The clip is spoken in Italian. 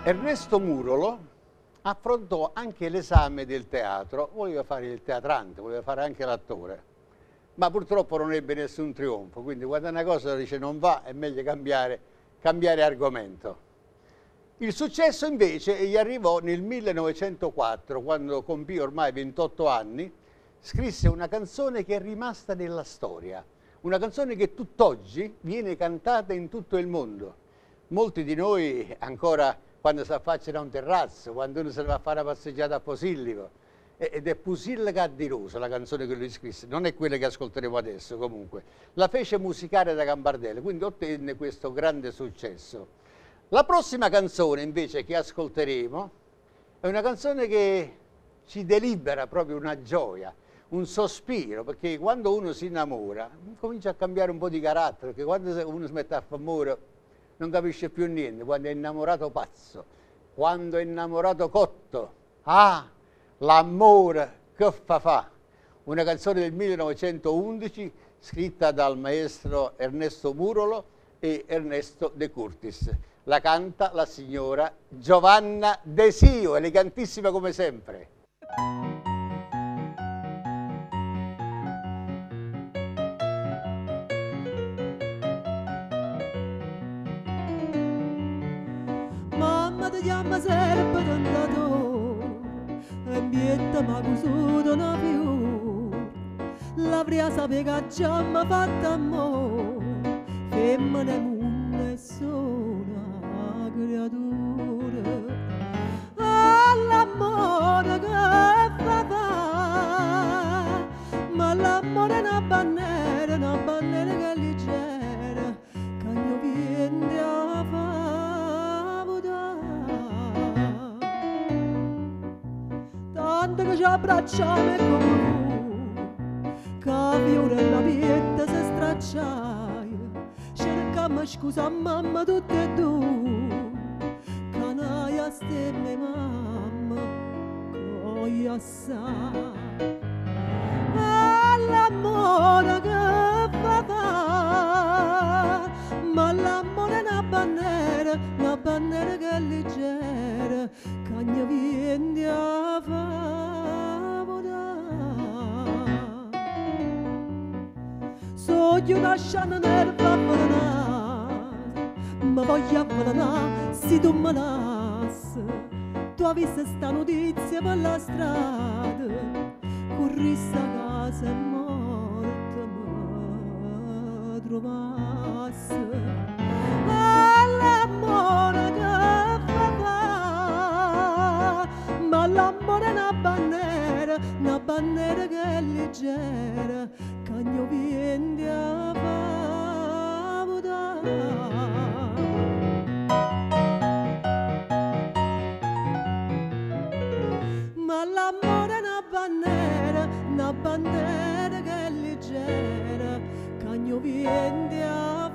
Ernesto Murolo affrontò anche l'esame del teatro, voleva fare il teatrante, voleva fare anche l'attore, ma purtroppo non ebbe nessun trionfo, quindi quando una cosa dice non va è meglio cambiare argomento. Il successo invece gli arrivò nel 1904, quando compì ormai 28 anni, scrisse una canzone che è rimasta nella storia, una canzone che tutt'oggi viene cantata in tutto il mondo. Molti di noi ancora, quando si affacciano a un terrazzo, quando uno se ne va a fare una passeggiata a Posillipo, ed è Pusillanca di Rosa la canzone che lui scrisse, non è quella che ascolteremo adesso comunque, la fece musicare da Gambardella, quindi ottenne questo grande successo. La prossima canzone invece che ascolteremo è una canzone che ci delibera proprio una gioia, un sospiro, perché quando uno si innamora comincia a cambiare un po' di carattere, perché quando uno si mette a fare amore non capisce più niente, quando è innamorato pazzo, quando è innamorato cotto, ah, l'amore che fa. Una canzone del 1911 scritta dal maestro Ernesto Murolo e Ernesto De Curtis. La canta la signora Giovanna Desio, elegantissima come sempre. Ti chiama sempre tentatore e mietta ma cusuto non più l'avrei saputo che già mi fatto amore femmina munna e sola creatura all'amore che fa ma l'amore è una bandiera che è leggera che non viene a fare tanto che ci abbracciamo come che fiore la pietta si stracciaia cercammo scusa a mamma tutte e due canaia stemme mamma coi assai all'amore che fa ma l'amore è una bandiera che è leggera che ne viene a sogno una sciana nerva avvelenata ma voglio avvelenare se tu me nassi tu avessi sta notizia per la strada corrissi a casa e morta mi trovassi all'amore che fa ma l'amore è una bandiera che è leggera che non viene a ma l'amore è una bandiera che è leggera che non viene a